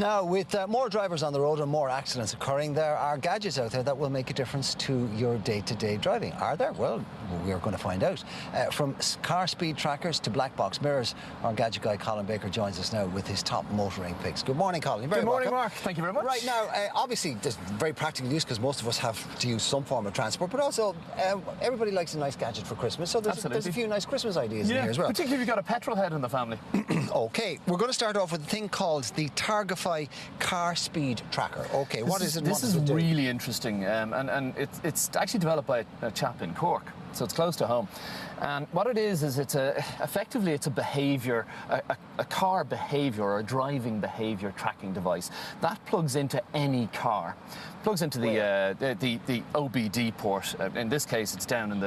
Now, with more drivers on the road and more accidents occurring, there are gadgets out there that will make a difference to your day-to-day driving. Are there? Well, we're going to find out. From car speed trackers to black box mirrors, our gadget guy Colin Baker joins us now with his top motoring picks. Good morning, Colin. Good morning, Mark. Thank you very much. Right now, obviously, there's very practical use because most of us have to use some form of transport, but also everybody likes a nice gadget for Christmas, so there's a few nice Christmas ideas in here as well. Particularly if you've got a petrol head in the family. OK, we're going to start off with a thing called the Targify car speed tracker. OK, what is it? This is really interesting, and it's actually developed by a chap in Cork, so it's close to home. And what it is it's effectively it's a behaviour, a car behaviour or a driving behaviour tracking device that plugs into any car. Plugs into the OBD port. In this case, it's down in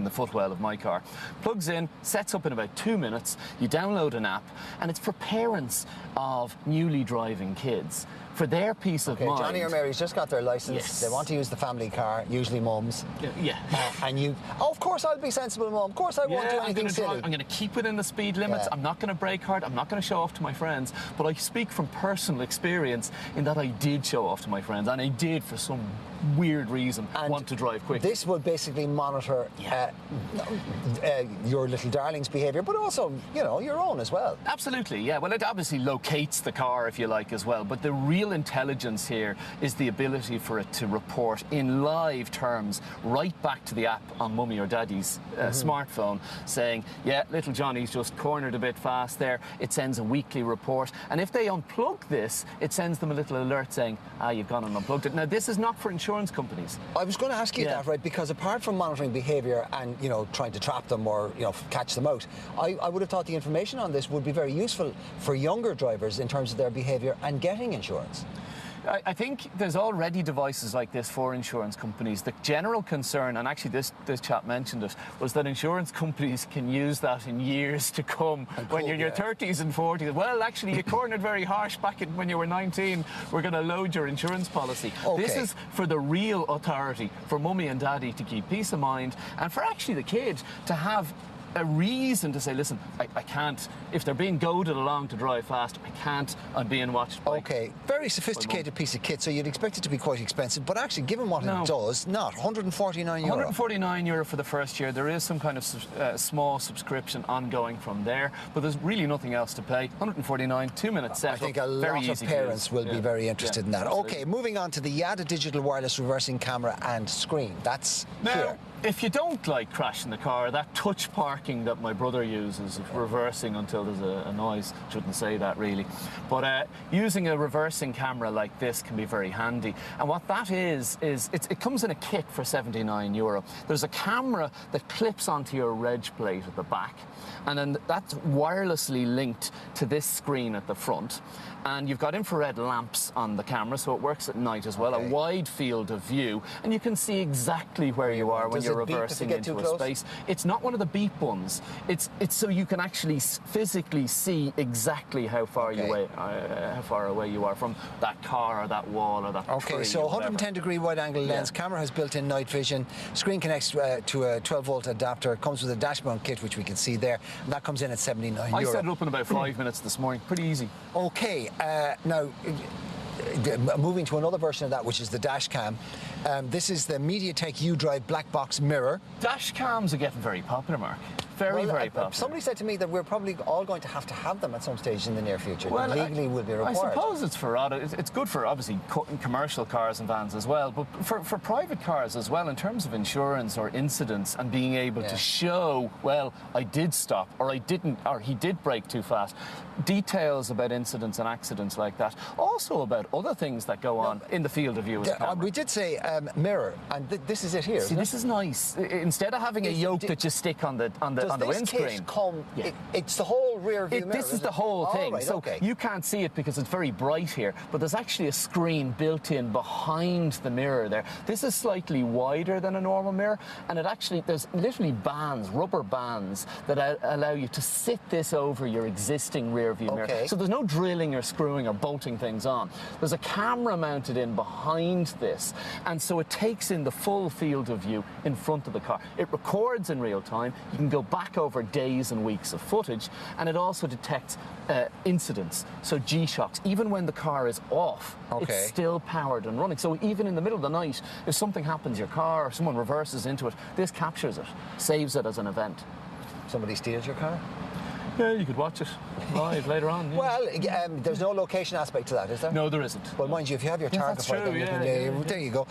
the footwell of my car. Plugs in, sets up in about 2 minutes. You download an app, and it's for parents of newly driving kids. For their peace of mind. Johnny or Mary's just got their licence. Yes. They want to use the family car, usually mum's. Yeah. And you, of course I'll be sensible, mum. Of course I won't do anything silly. I'm going to keep within the speed limits. I'm not going to brake hard. I'm not going to show off to my friends. But I speak from personal experience in that I did show off to my friends, and I did, for some weird reason, want to drive quick. This will basically monitor your little darling's behaviour, but also, you know, your own as well. Absolutely, yeah. Well, it obviously locates the car, if you like, as well. But the real intelligence here is the ability for it to report in live terms right back to the app on mummy or daddy's smartphone, saying, yeah, little Johnny's just cornered a bit fast there. It sends a weekly report. And if they unplug this, it sends them a little alert saying, you've gone and unplugged it. Now, this is not for insurance companies. I was going to ask you that, right, because apart from monitoring behaviour and, you know, trying to trap them or, you know, catch them out, I would have thought the information on this would be very useful for younger drivers in terms of their behaviour and getting insurance. I think there's already devices like this for insurance companies. The general concern, and actually this chap mentioned it, was that insurance companies can use that in years to come when you're in your 30s and 40s. Well, actually, you cornered very harsh back when you were 19. We're going to load your insurance policy. Okay. This is for the real authority, for mummy and daddy to keep peace of mind, and for actually the kid to have a reason to say, listen, I can't, if they're being goaded along to drive fast, I can't, I'm being watched by... OK, very sophisticated piece of kit, so you'd expect it to be quite expensive, but actually, given what it does, not. €149. €149 for the first year. There is some kind of small subscription ongoing from there, but there's really nothing else to pay. $149, 2 minutes setup. I think a lot of parents will be very interested in that. Absolutely. OK, moving on to the Yada digital wireless reversing camera and screen. That's here. If you don't like crashing the car, that touch parking that my brother uses, reversing until there's a noise, shouldn't say that really, but using a reversing camera like this can be very handy. And what that is it comes in a kit for €79. There's a camera that clips onto your reg plate at the back, and then that's wirelessly linked to this screen at the front. And you've got infrared lamps on the camera, so it works at night as well, a wide field of view, and you can see exactly where you are when you're reversing into a space. It's not one of the beep ones. It's so you can actually physically see exactly how far away you are from that car or that wall or that tree. Okay, so 110-degree wide-angle lens, camera has built-in night vision, screen connects to a 12-volt adapter, comes with a dash-mount kit, which we can see there, and that comes in at €79. I set it up in about 5 minutes this morning. Pretty easy. Okay. Now, moving to another version of that, which is the dash cam. This is the MediaTek U-Drive black box mirror. Dash cams are getting very popular, Mark. Very popular. Somebody said to me that we're probably all going to have them at some stage in the near future. Well, legally will be required. I suppose it's for it's good for obviously commercial cars and vans as well, but for private cars as well, in terms of insurance or incidents and being able to show, well, I did stop or I didn't, or he did brake too fast. Details about incidents and accidents like that. Also about other things that go on in the field of view. We did say mirror, and this is it here. See, this is nice. Instead of having a yoke that you stick on the windscreen. It's the whole rear view mirror. This is the whole thing. Right, so you can't see it because it's very bright here, but there's actually a screen built in behind the mirror there. This is slightly wider than a normal mirror, and there's literally bands, rubber bands, that allow you to sit this over your existing rear view mirror. So there's no drilling or screwing or bolting things on. There's a camera mounted in behind this, and so it takes in the full field of view in front of the car. It records in real time. You can go back back over days and weeks of footage, and it also detects incidents, so G-shocks. Even when the car is off, it's still powered and running. So even in the middle of the night, if something happens to your car or someone reverses into it, this captures it, saves it as an event. Somebody steals your car? Yeah, you could watch it live later on. Yeah. Well, there's no location aspect to that, is there? No, there isn't. Well, mind you, if you have your target for it, there you go.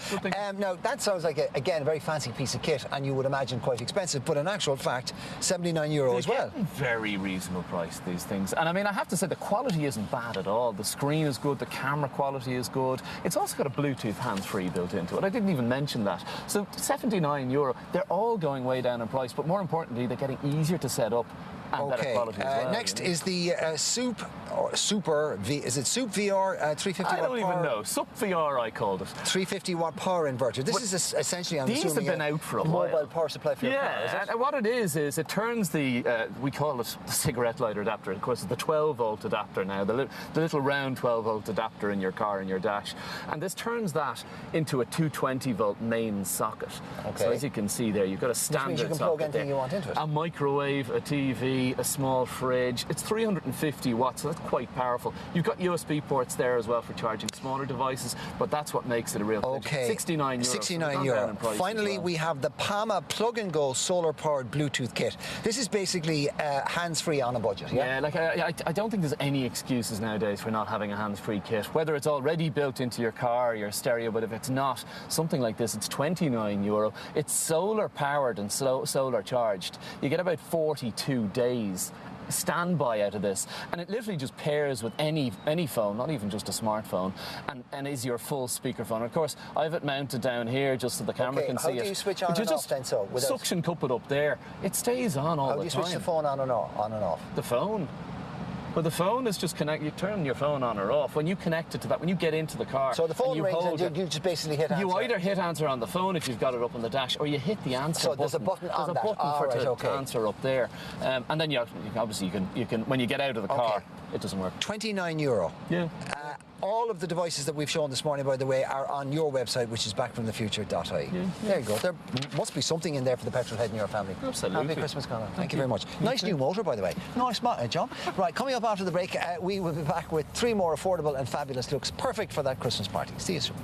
Now, that sounds like, again, a very fancy piece of kit, and you would imagine quite expensive, but in actual fact, €79 as well. Very reasonable price, these things. And I mean, I have to say, the quality isn't bad at all. The screen is good, the camera quality is good. It's also got a Bluetooth hands-free built into it. I didn't even mention that. So €79, they're all going way down in price, but more importantly, they're getting easier to set up. Next is the Super VR 350 watt I don't power. even know. Sup VR, I called it. 350 watt power inverter. This is essentially, I'm assuming, these have been out for a while. Mobile power supply for your car, is it? And what it is it turns the, we call it the cigarette lighter adapter. Of course, it's the 12-volt adapter now, the little round 12-volt adapter in your car, in your dash. And this turns that into a 220-volt main socket. So as you can see there, you've got a standard socket. Which means you can plug anything you want into it. A microwave, a TV, a small fridge. It's 350 watts, so that's quite powerful. You've got USB ports there as well for charging smaller devices, but that's what makes it a real okay. €69. €69. Finally, we have the Pama plug-and-go solar-powered Bluetooth kit. This is basically hands-free on a budget, yeah? Yeah, like I don't think there's any excuses nowadays for not having a hands-free kit. Whether it's already built into your car, your stereo, but if it's not, something like this, it's €29. It's solar-powered and solar-charged. You get about 42 days standby out of this, and it literally just pairs with any phone, not even just a smartphone, and is your full speakerphone. Of course, I have it mounted down here just so the camera can see it. How do you switch on and off then? So suction cup it up there. It stays on all the time. How do you switch the phone on and off? The phone. Well, the phone is just connect. You turn your phone on or off when you connect it to that. When you get into the car, so the phone rings and you just basically hit answer. You either hit answer on the phone if you've got it up on the dash, or you hit the answer button. So there's a button on that. There's a button for answer up there, and then obviously you can when you get out of the car, it doesn't work. €29. Yeah. All of the devices that we've shown this morning, by the way, are on your website, which is backfromthefuture.ie. There you go. There must be something in there for the petrol head in your family. Absolutely. Happy Christmas, Colin. Thank you very much. Nice new motor, by the way. Nice, John. Right, coming up after the break, we will be back with 3 more affordable and fabulous looks, perfect for that Christmas party. See you soon.